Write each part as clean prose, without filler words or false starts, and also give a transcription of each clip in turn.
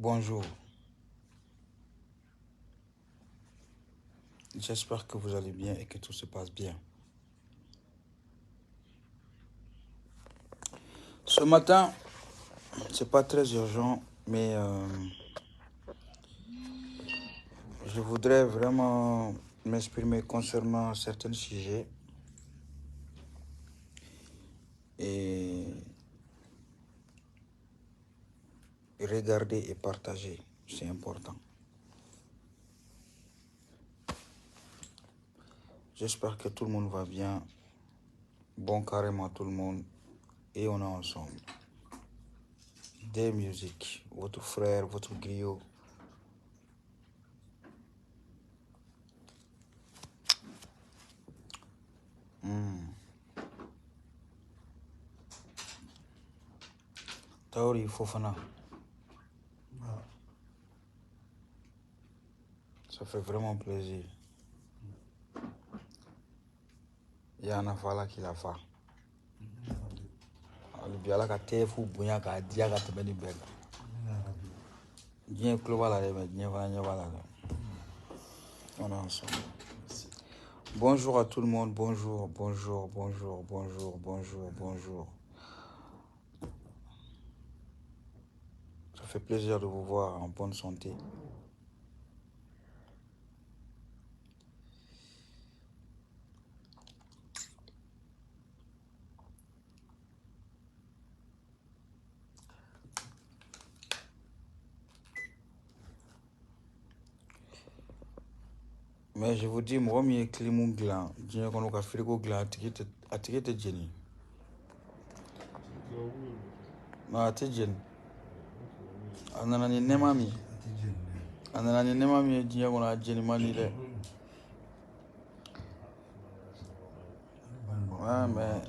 Bonjour, j'espère que vous allez bien et que tout se passe bien. Ce matin, c'est pas très urgent, mais je voudrais vraiment m'exprimer concernant certains sujets et regarder et partager, c'est important. J'espère que tout le monde va bien, bon carrément tout le monde, et on est ensemble. Des musiques, votre frère, votre griot. Taori Fofana. Ça fait vraiment plaisir. Il y a un affaire qui l'a fait. Le ala ka tɛ fu bonya k'a diya ka tɛmɛ nin bɛɛ kan. Diɲɛ tulo b'a la dɛ, mais diɲɛ fana ɲɛ b'a la dɛ. On est ensemble. Bonjour à tout le monde, bonjour, bonjour, bonjour, bonjour, bonjour, bonjour. Ça fait plaisir de vous voir en bonne santé. Mais je vous dis, moi, je suis climat gland. Je suis un frigo gland. A tigi tɛ jeni. Non, a tɛ jeni. A nana ni nɛma min. A nana ni nɛma min ye diɲɛ kɔnɔ, a jeni man di dɛ. Ouais, mais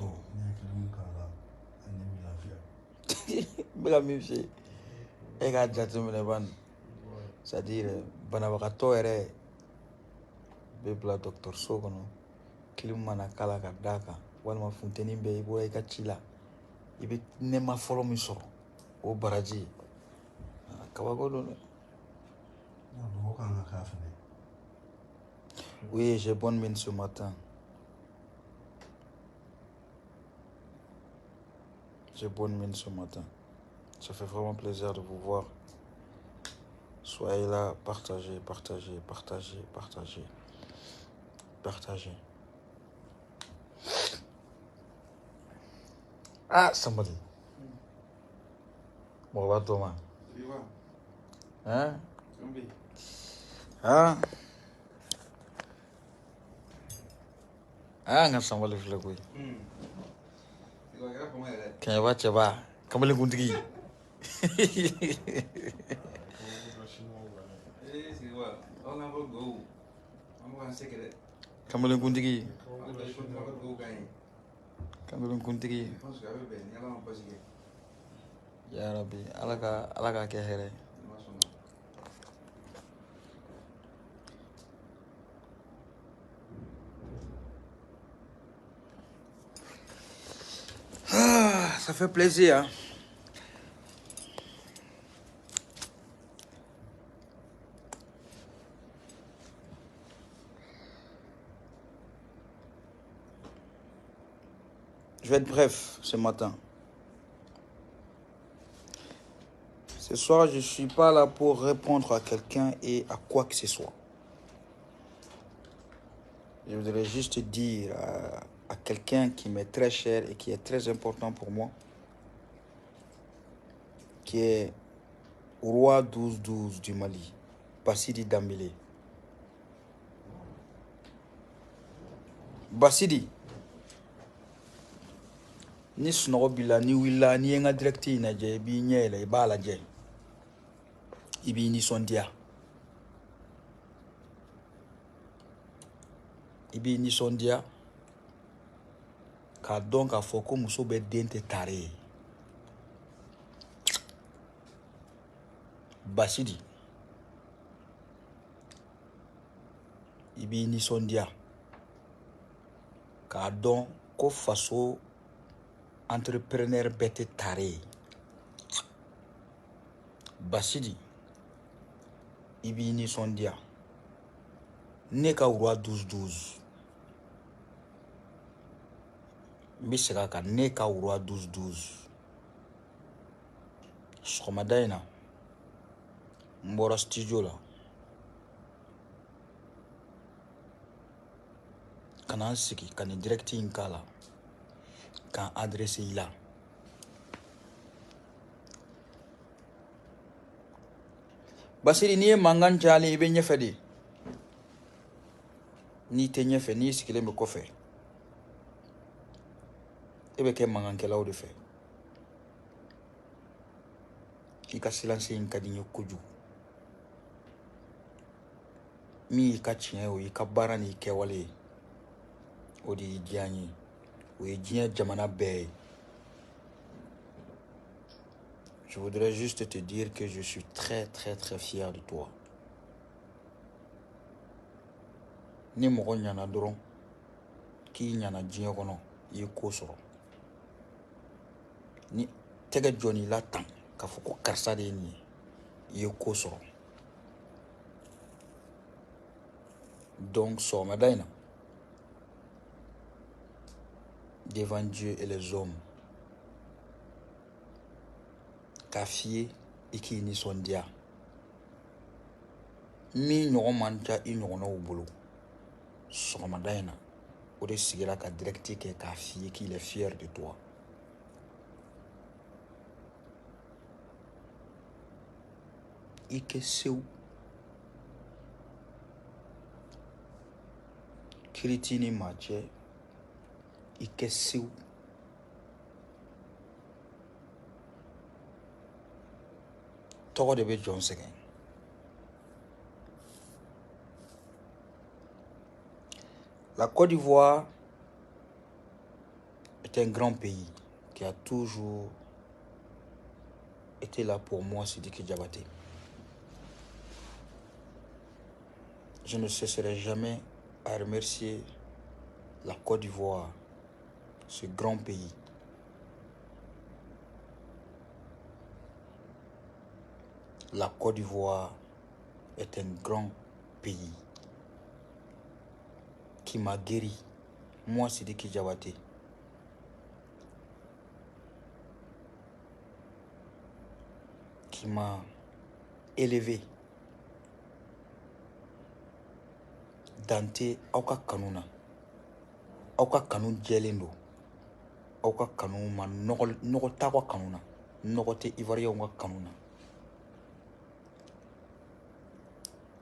bɛ ka min f'i ye, e k'a jateminɛ bani. C'est-à-dire, banabagatɔ yɛrɛ bɛ bila dɔgɔtɔrɔso kɔnɔ. Clim mana k'a la ka d'a kan, walima funteni bɛ i bɔra i ka ci la, i bɛ nɛma fɔlɔ min sɔrɔ, o baraji ye. Kabako don dɛ. Oui, j'ai bonne mine ce matin. J'ai bonne mine ce matin. Ça fait vraiment plaisir de vous voir. Soyez là, partagez, partagez, partagez, partagez. Partagez. Ah, somebody. Bon, va Thomas. Hein? Hein? Ah, nggak sama live lagu. Kayaknya baca bah. Kembali kuntigi. Kembali kuntigi. Kembali kuntigi. Ya Rabbi, alaka kehere. Ah, ça fait plaisir. Hein? Je vais être bref ce matin. Ce soir, je ne suis pas là pour répondre à quelqu'un et à quoi que ce soit. Je voudrais juste dire à quelqu'un qui m'est très cher et qui est très important pour moi, qui est roi 12-12 du Mali, Bassidi Dambélé. Bassidi, ni sunɔgɔ b'i la, ni wulila, ni ye n ka direct in lajɛ, i b'i ɲɛ yɛlɛ, i b'a lajɛ, i b'i nisɔndiya. I b'i nisɔndiya k'a dɔn k'a fɔ ko muso bɛ den tɛ tare ye. Bassidi, i b'i nisɔndiya k'a dɔn ko faso entrepreneur bɛɛ tɛ tare ye. Bassidi, Ibi ni sondia. Neka roi 12-12. Bisiraka neka roi 12-12. Skomadaina. Mbora studio la. Kana siki kani directi inkala. Kan adresse ila. Basiri ni mangan jali ibe nyefe de. Ni te nyefe ni sikile me kofe. Ebe ke mangan kela o de fe. Ika silence inka dinyo kuju. Mi ika chien o ika bara ni ke wale. O di diani. O dinya jamana be. Je voudrais juste te dire que je suis très très très fier de toi. Ni mogo nyana doron. Ki nyana dinya kono. Ye ko soro. Ni tege joni la tan. Ka foko karsa de ni. Ye ko soro. Donc, so madaina. Devant Dieu et les hommes. Ka fie iki ni sondia. Mi ɲɔgɔn man ca I ɲɔgɔnnaw bolo. Sɔgɔmada in na. O de sigira ka directi kɛ k'a f'i ye qu'il est fier de toi. I kɛ sew. Kiriti ni maa cɛ. I kɛ sew. Tɔgɔ de bɛ jɔn sɛgɛn. La Côte d'Ivoire est un grand pays qui a toujours été là pour moi, Sidiki Diabaté. Je ne cesserai jamais à remercier la Côte d'Ivoire, ce grand pays. La Côte d'Ivoire est un grand pays qui m'a guéri, moi Sidiki Diabaté. Qui m'a élevé. Dante auka kanuna. Auka kanun jelendo. Auka kanun ma nogo takwa kanuna. Nogo te ivoirien wa kanuna.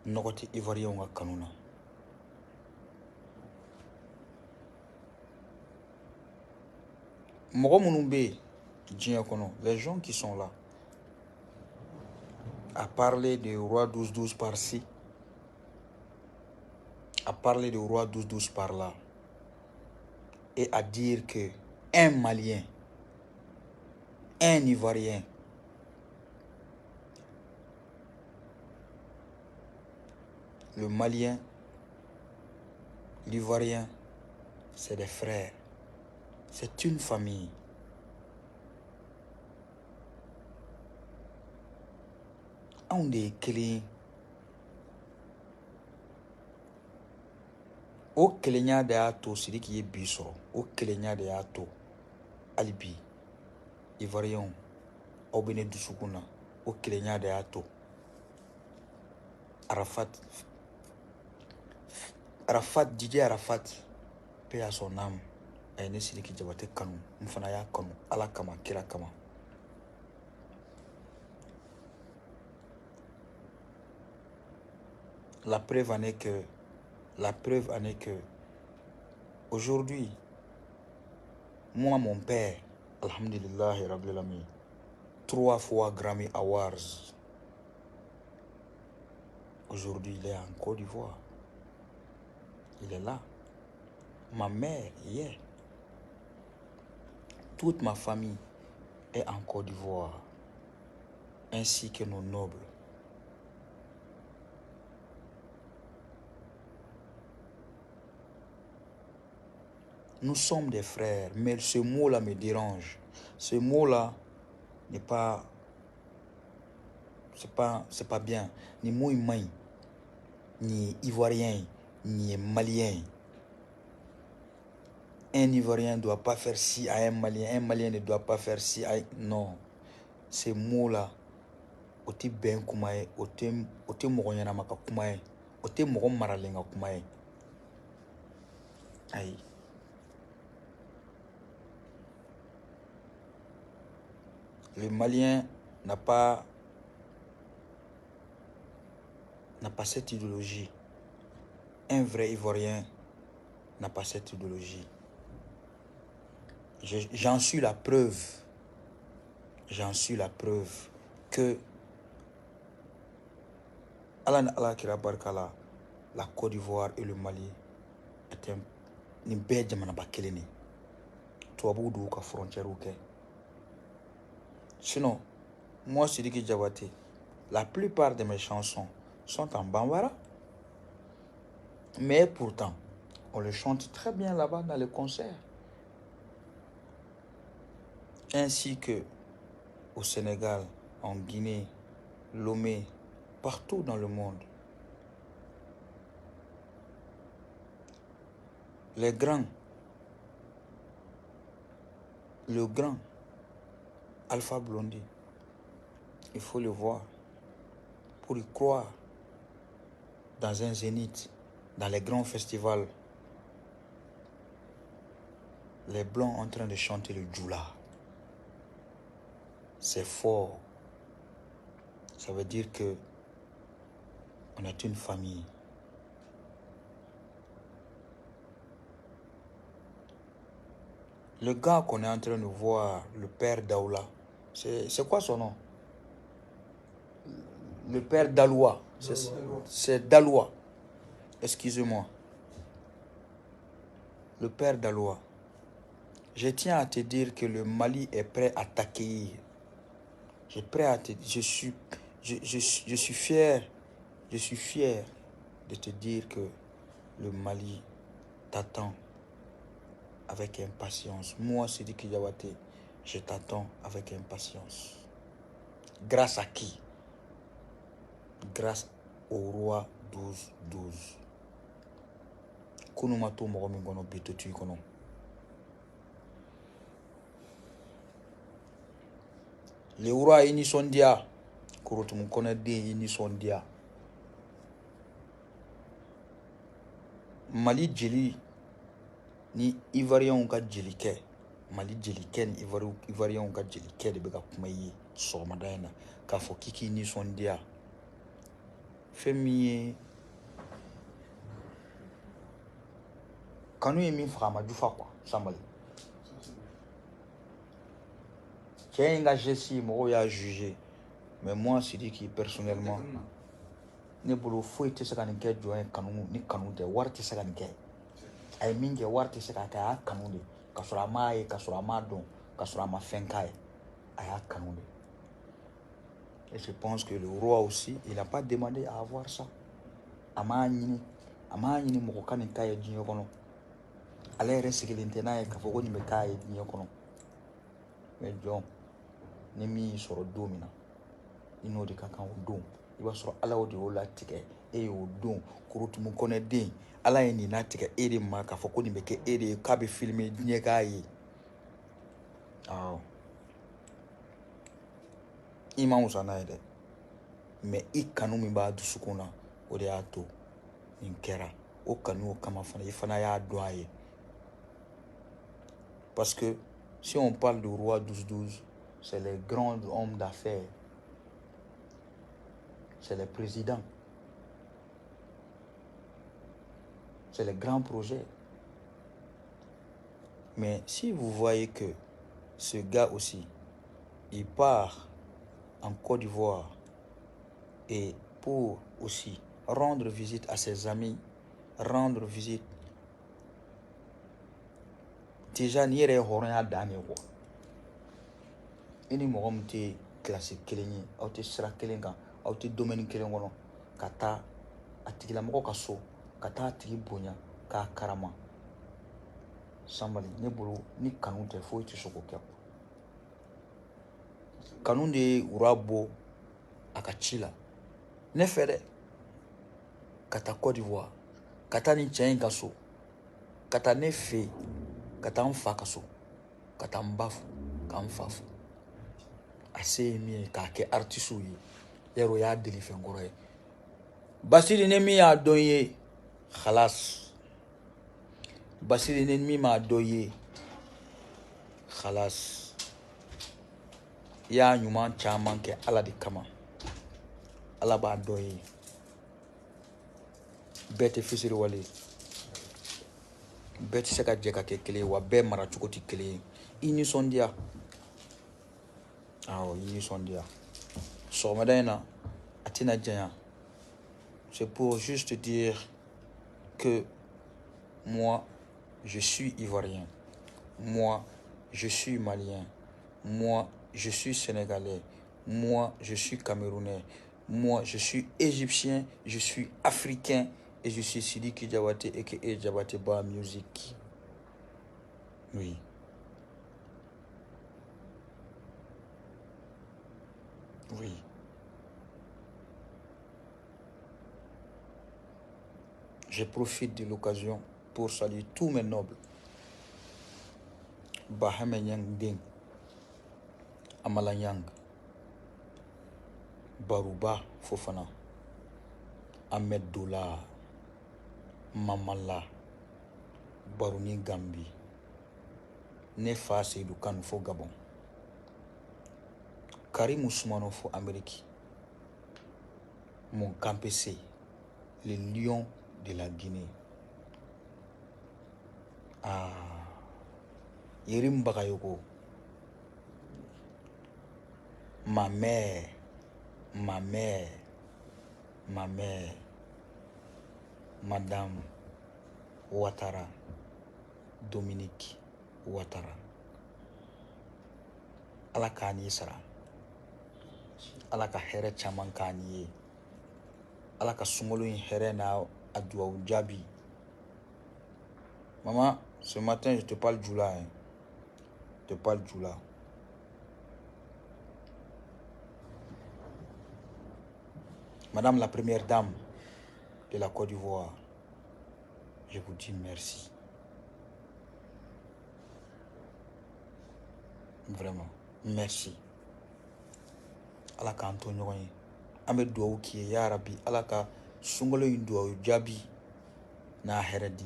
Nogo te ivoirien wa kanuna. Mogo munumbe diɲɛ kɔnɔ, les gens qui sont là à parler de roi 12-12 par-ci, à parler de roi 12-12 par-là, et à dire que un Malien, un Ivoirien, le Malien, l'Ivoirien, c'est des frères. C'est une famille. On est clés. O kelenya de y'a to Sidiki ye bi sɔrɔ. O kelenya de y'a to hali bi Ivoiriens aw bɛ ne dusukun na. O kelenya de y'a to Arafat Didier Arafat paix à son âme a ye ne Sidiki Diabaté kanu. N fana y'a kanu Ala kama kira kama. La preuve en est que aujourd'hui, moi, mon père, alhamdulillahi rabbil alamin, 3 fois Grammy Awards. Aujourd'hui, il est en Côte d'Ivoire. Il est là. Ma mère y est. Toute ma famille est en Côte d'Ivoire, ainsi que nos nobles. Nous sommes des frères, mais ce mot-là me dérange. Ce mot-là n'est pas c'est pas bien. Ni moi ni Ivoirien, ni Malien. Un Ivoirien ne doit pas faire ci à un Malien ne doit pas faire ci à... Non, ces mots-là, oti ben kumaye, oti mogoyana maka kumaye, oti mogo maralenga kumaye. Aïe. Le Malien n'a pas cette idéologie. Un vrai Ivoirien n'a pas cette idéologie. J'en suis la preuve. J'en suis la preuve que Allah Kira Barkala, la Côte d'Ivoire et le Mali étaient ni bête jamana bakelene. Toi boudou ka frontière ok. Sinon, moi Sidiki Diabaté, la plupart de mes chansons sont en bambara. Mais pourtant, on le chante très bien là-bas dans les concerts. Ainsi que au Sénégal, en Guinée, Lomé, partout dans le monde. Les grands, le grand Alpha Blondy, il faut le voir pour y croire dans un zénith, dans les grands festivals. Les Blancs en train de chanter le Djoula. C'est fort. Ça veut dire que on est une famille. Le gars qu'on est en train de voir, le père Daoula, c'est quoi son nom? Le père Daloua. C'est Daloua. Excusez-moi. Le père Daloua. Je tiens à te dire que le Mali est prêt à t'accueillir. Je suis fier. Je suis fier de te dire que le Mali t'attend avec impatience. Moi, Sidiki Diabaté, je t'attends avec impatience. Grâce à qui? Grâce au roi 12-12. Kounumato Mogomingono Bitotu Kono. Le roi ini sondia. Kurotum konede ini sondia. Mali jeli ni Ivoirien ka jeli kɛ. Mali jeli kɛ ni Ivoirien ka jeli kɛ de bɛ ka kuma ye sɔgɔmada in na k'a fɔ k'i nisɔndiya. Fɛn min ye kanu ye min faga a ma jufa quoi Sanbali. Cɛ in ka geste mɔgɔw y'a jugé mais moi Sidiki personnellement ne bolo foyi tɛ se ka nin kɛ jɔn ye kanu ni kanu tɛ wari tɛ se ka nin kɛ. A ye min kɛ wari tɛ se k'a kɛ a y'a kanu de k'a sɔrɔ a m'a ye k'a sɔrɔ a m'a dɔn k'a sɔrɔ a ma fɛn k'a ye a y'a kanu de. Et je pense que le roi aussi il n'a pas demandé à avoir ça. A m'a ɲini mɔgɔ ka nin k'a ye diɲɛ kɔnɔ. Ale yɛrɛ sigilen tɛ n'a ye k'a fɔ ko nin bɛ k'a ye diɲɛ kɔnɔ. Mais jɔn ni min y'i sɔrɔ don min na i n'o de ka kan o don. I b'a sɔrɔ Ala de y'o latigɛ e y'o don Kurutumu Kɔnɛ den Ala ye nin latigɛ e de ma k'a fɔ ko nin bɛ kɛ e de ye k'a bɛ filmer diɲɛ k'a ye. Awɔ. I ma wusa n'a ye dɛ mais i kanu min b'a dusukun na o de y'a to nin kɛra. O kanu o kama fana i fana y'a dɔn a ye. Parce que si on parle du roi 12-12, c'est les grands hommes d'affaires. C'est les présidents. C'est les grands projets. Mais si vous voyez que ce gars aussi, il part en Côte d'Ivoire et pour aussi rendre visite à ses amis, rendre visite. Déjà, n'y est rien d'année quoi. Ini mɔgɔ min tɛ classe kelen ye aw tɛ sira kelen kan aw tɛ domaine kelen kɔnɔ ka taa a tigilamɔgɔ ka so ka taa a tigi bonya k'a karama Sanbali ne bolo ni kanu tɛ foyi tɛ se k'o kɛ. Kanu de ye ura bɔ a ka ci la ne fɛ dɛ ka taa Côte d'Ivoire ka taa nin cɛ in ka so ka taa ne fɛ yen ka taa n fa ka so ka taa n ba fo ka n fa fo a se ye min ye k'a kɛ artisiw ye yarɔ o y'a deli fɛn kɔrɔ ye Basiri ne min y'a dɔn ye khalas Basiri ne min m'a dɔn ye khalas i y'a ɲuman caman kɛ Ala de kama Ala b'a dɔn ye bɛɛ tɛ fisiri wale bɛɛ tɛ se ka jɛ ka kɛ kelen ye wa bɛɛ mara cogo tɛ kelen ye i nisɔndiya awɔ i nisɔndiya sɔgɔmada in na a tɛna janya c'est pour juste dire que moi je suis ivoirien moi je suis malien moi je suis sénégalais moi je suis camerounais moi je suis égyptien je suis africain et je suis Sidiki Diabaté aka Diabaté Bar Music. Oui. Oui. Je profite de l'occasion pour saluer tous mes nobles. Bahame Nyang Ding, Amala Nyang, Baruba Fofana, Ahmed Doula, Mamala, Barouni Gambi, Nefa Seydou Kane fo Gabon, Karim Ousmane fo Amérique, mon campé, le lion de la Guinée. Ah, Yerim Bakayoko, ma mère, Madame Ouattara, Dominique Ouattara. Ala k'a ni sara, Ala ka hɛrɛ caman k'a ni ye, Ala ka sunkalo in hɛrɛ n'a a duwawu jaabi. Maman, ce matin je te parle Djoula, hein. Je te parle Djoula. Madame la première dame de la Côte d'Ivoire, je vous dis merci. Vraiment, merci. Ala k'an to ɲɔgɔn ye. An bɛ duwawu k'i ye ya Rabi, Ala ka sunkalo in duwawu jaabi n'a hɛrɛ di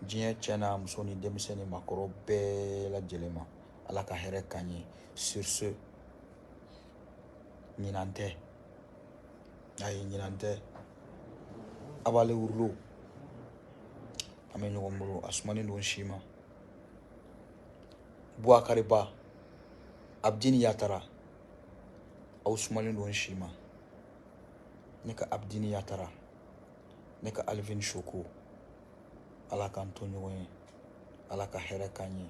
diɲɛ cɛ n'a muso ni denmisɛn ni maakɔrɔ bɛɛ lajɛlen ma. Ala ka hɛrɛ k'an ye. Sur ce, ɲinan tɛ. Ayi, ɲinan tɛ. Abale Wurlo, an bɛ ɲɔgɔn bolo, a sumanen don si ma. Bouakari Ba, Abdini Yatara, aw sumanen don si ma. Ne ka Abdini Yatara, ne ka Alvin Shoko, Ala k'an to ɲɔgɔn ye, Ala ka hɛrɛ k'an ye,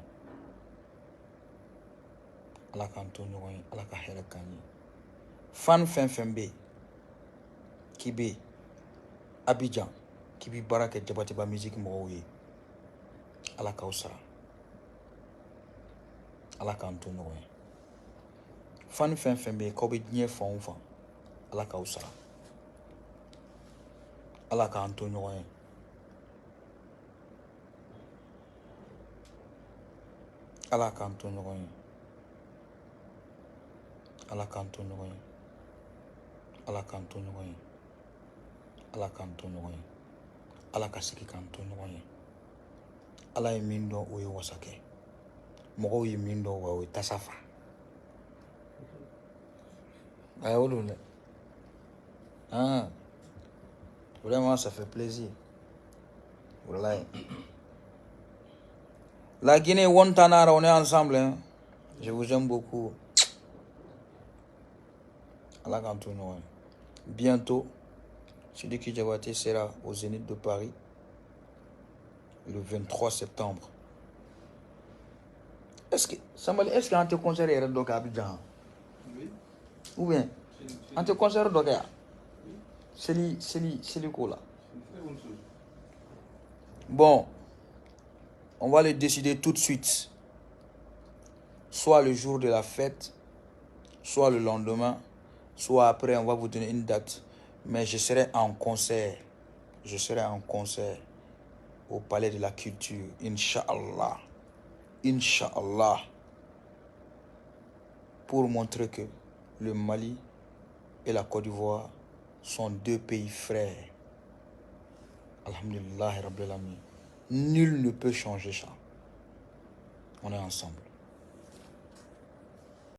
Ala k'an to ɲɔgɔn ye, Ala ka hɛrɛ k'an ye. Fan fɛn fɛn bɛ yen k'i bɛ Abidjan k'i bɛ baara kɛ Diabaté Bar Music mɔgɔw ye, Ala k'aw sara, Ala k'an to ɲɔgɔn ye. Fan fɛn fɛn bɛ yen k'aw bɛ diɲɛ fan o fan, Ala k'aw sara, Ala k'an to ɲɔgɔn ye. Ala k'an to ɲɔgɔn ye. Ala k'an to ɲɔgɔn ye. Ala k'an to ɲɔgɔn ye. Ala k'an to ɲɔgɔn ye. Ala ka sigi k'an to ɲɔgɔn ye. Ala ye min dɔn o ye wasa kɛ. Mɔgɔw ye min dɔn wa o ye tasa fa. A y'o don dɛ. Vraiment ça fait plaisir. Wallahi. La Guinée, Wantanara, on est ensemble. Hein? Je vous aime beaucoup. Allah k'an to ɲɔgɔn ye. Bientôt, Sidiki Diabaté sera au Zénith de Paris le 23 septembre. Est-ce que Sambali, est-ce qu'un te concert est donc à Abidjan? Oui. Ou bien un te concert donc à c'est le coup là. Bon, on va le décider tout de suite. Soit le jour de la fête, soit le lendemain, soit après, on va vous donner une date. Mais je serai en concert. Je serai en concert au Palais de la Culture. Inch'Allah. Inch'Allah. Pour montrer que le Mali et la Côte d'Ivoire sont deux pays frères. Alhamdulillah Rabbil Alamin. Nul ne peut changer ça. On est ensemble.